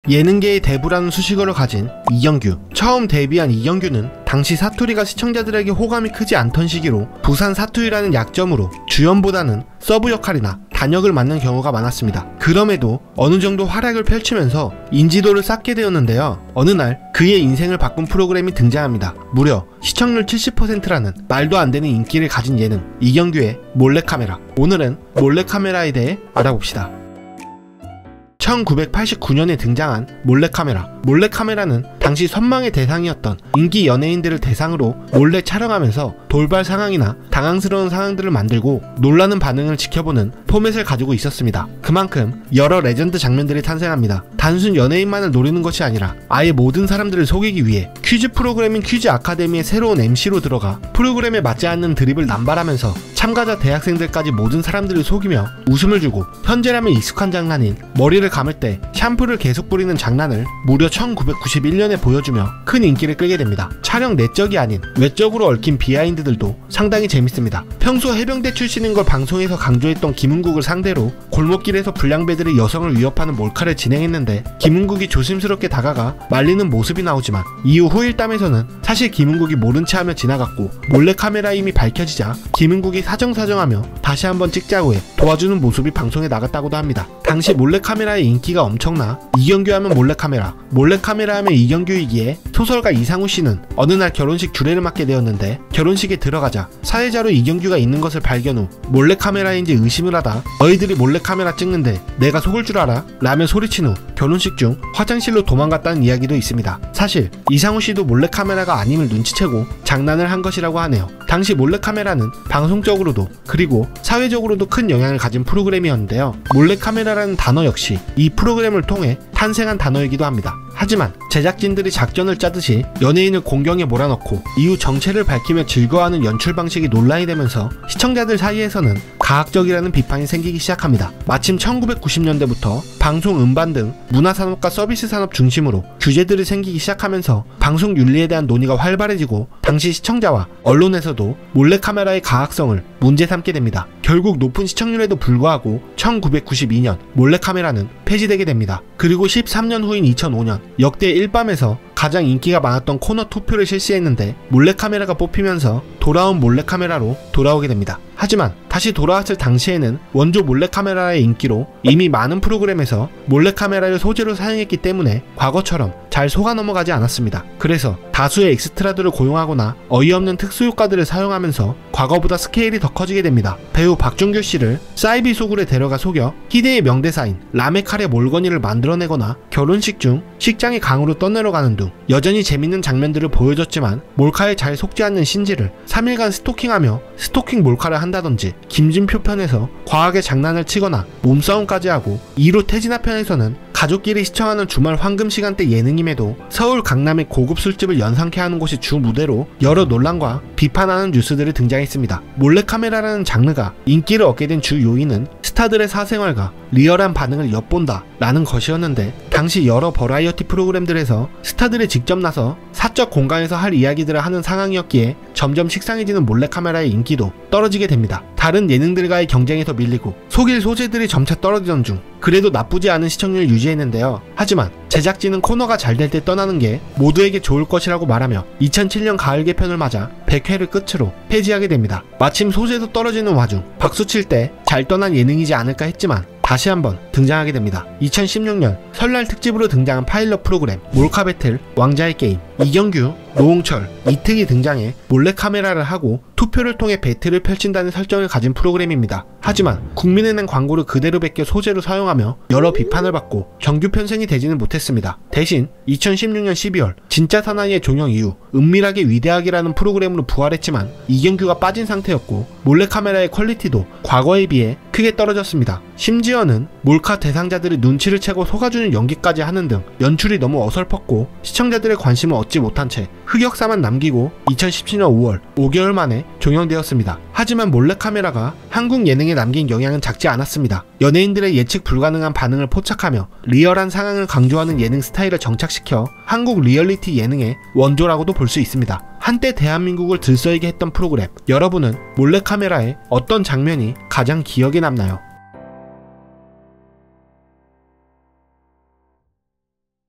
예능계의 대부라는 수식어를 가진 이경규. 처음 데뷔한 이경규는 당시 사투리가 시청자들에게 호감이 크지 않던 시기로 부산 사투리라는 약점으로 주연보다는 서브 역할이나 단역을 맡는 경우가 많았습니다. 그럼에도 어느 정도 활약을 펼치면서 인지도를 쌓게 되었는데요. 어느 날 그의 인생을 바꾼 프로그램이 등장합니다. 무려 시청률 70%라는 말도 안 되는 인기를 가진 예능 이경규의 몰래카메라. 오늘은 몰래카메라에 대해 알아봅시다. 1989년에 등장한 몰래카메라. 몰래카메라는 당시 선망의 대상이었던 인기 연예인들을 대상으로 몰래 촬영하면서 돌발 상황이나 당황스러운 상황들을 만들고 놀라는 반응을 지켜보는 포맷을 가지고 있었습니다. 그만큼 여러 레전드 장면들이 탄생합니다. 단순 연예인만을 노리는 것이 아니라 아예 모든 사람들을 속이기 위해 퀴즈 프로그램인 퀴즈 아카데미의 새로운 MC로 들어가 프로그램에 맞지 않는 드립을 남발하면서 참가자 대학생들까지 모든 사람들을 속이며 웃음을 주고 현재라면 익숙한 장난인 머리를 감을 때 샴푸를 계속 뿌리는 장난을 무려 1991년에 보여주며 큰 인기를 끌게 됩니다. 촬영 내적이 아닌 외적으로 얽힌 비하인드들도 상당히 재밌습니다. 평소 해병대 출신인 걸 방송에서 강조했던 김은국을 상대로 골목길에서 불량배들이 여성을 위협하는 몰카를 진행했는데 김은국이 조심스럽게 다가가 말리는 모습이 나오지만 이후 후일담에서는 사실 김은국이 모른 채 하며 지나갔고 몰래카메라임이 밝혀지자 김은국이 사정사정하며 다시 한번 찍자고 해 도와주는 모습이 방송에 나갔다고도 합니다. 당시 몰래카메라의 인기가 엄청나 이경규 하면 몰래카메라, 몰래카메라 하면 이경규이기에 소설가 이상우 씨는 어느 날 결혼식 주례를 맡게 되었는데 결혼식에 들어가자 사회자로 이경규가 있는 것을 발견 후 몰래카메라인지 의심을 하다 너희들이 몰래카메라 찍는데 내가 속을 줄 알아? 라며 소리친 후 결혼식 중 화장실로 도망갔다는 이야기도 있습니다. 사실 이상우 씨도 몰래카메라가 아님을 눈치채고 장난을 한 것이라고 하네요. 당시 몰래카메라는 방송적으로도 그리고 사회적으로도 큰 영향을 가진 프로그램이었는데요. 몰래카메라라는 단어 역시 이 프로그램을 통해 탄생한 단어이기도 합니다. 하지만 제작진들이 작전을 짜듯이 연예인을 공경에 몰아넣고 이후 정체를 밝히며 즐거워하는 연출 방식이 논란이 되면서 시청자들 사이에서는 가학적이라는 비판이 생기기 시작합니다. 마침 1990년대부터 방송 음반 등 문화산업과 서비스산업 중심으로 규제들이 생기기 시작하면서 방송 윤리에 대한 논의가 활발해지고 당시 시청자와 언론에서도 몰래카메라의 가학성을 문제 삼게 됩니다. 결국 높은 시청률에도 불구하고 1992년 몰래카메라는 폐지되게 됩니다. 그리고 13년 후인 2005년 역대 일밤에서 가장 인기가 많았던 코너 투표를 실시했는데 몰래카메라가 뽑히면서 돌아온 몰래카메라로 돌아오게 됩니다. 하지만 다시 돌아왔을 당시에는 원조 몰래카메라의 인기로 이미 많은 프로그램에서 몰래카메라를 소재로 사용했기 때문에 과거처럼 잘 속아 넘어가지 않았습니다. 그래서 다수의 엑스트라들을 고용하거나 어이없는 특수효과들을 사용하면서 과거보다 스케일이 더 커지게 됩니다. 배우 박준규 씨를 사이비 소굴에 데려가 속여 희대의 명대사인 라메 칼의 몰건이를 만들어내거나 결혼식 중 식장이 강으로 떠내려가는 등 여전히 재밌는 장면들을 보여줬지만 몰카에 잘 속지 않는 신지를 3일간 스토킹하며 스토킹 몰카를 한다든지 김진표 편에서 과하게 장난을 치거나 몸싸움까지 하고 2로 태진아 편에서는 가족끼리 시청하는 주말 황금 시간대 예능임에도 서울 강남의 고급 술집을 연상케 하는 곳이 주 무대로 여러 논란과 비판하는 뉴스들이 등장했습니다. 몰래카메라라는 장르가 인기를 얻게 된 주 요인은 스타들의 사생활과 리얼한 반응을 엿본다 라는 것이었는데 당시 여러 버라이어티 프로그램들에서 스타들이 직접 나서 사적 공간에서 할 이야기들을 하는 상황이었기에 점점 식상해지는 몰래카메라의 인기도 떨어지게 됩니다. 다른 예능들과의 경쟁에서 밀리고 속일 소재들이 점차 떨어지던 중 그래도 나쁘지 않은 시청률을 유지했는데요. 하지만 제작진은 코너가 잘 될 때 떠나는 게 모두에게 좋을 것이라고 말하며 2007년 가을 개편을 맞아 100회를 끝으로 폐지하게 됩니다. 마침 소재도 떨어지는 와중 박수 칠 때 잘 떠난 예능이지 않을까 했지만 다시 한번 등장하게 됩니다. 2016년 설날 특집으로 등장한 파일럿 프로그램 몰카 배틀 왕자의 게임. 이경규, 노홍철, 이특이 등장해 몰래카메라를 하고 투표를 통해 배틀을 펼친다는 설정을 가진 프로그램입니다. 하지만 국민은행 광고를 그대로 베껴 소재로 사용하며 여러 비판을 받고 정규 편성이 되지는 못했습니다. 대신 2016년 12월 진짜 사나이의 종영 이후 은밀하게 위대하게라는 프로그램으로 부활했지만 이경규가 빠진 상태였고 몰래카메라의 퀄리티도 과거에 비해 크게 떨어졌습니다. 심지어는 몰카 대상자들이 눈치를 채고 속아주는 연기까지 하는 등 연출이 너무 어설펐고 시청자들의 관심을 얻지 못한 채 흑역사만 남기고 2017년 5월 5개월 만에 종영되었습니다. 하지만 몰래카메라가 한국 예능에 남긴 영향은 작지 않았습니다. 연예인들의 예측 불가능한 반응을 포착하며 리얼한 상황을 강조하는 예능 스타일을 정착시켜 한국 리얼리티 예능의 원조라고도 볼 수 있습니다. 한때 대한민국을 들썩이게 했던 프로그램, 여러분은 몰래카메라의 어떤 장면이 가장 기억에 남나요?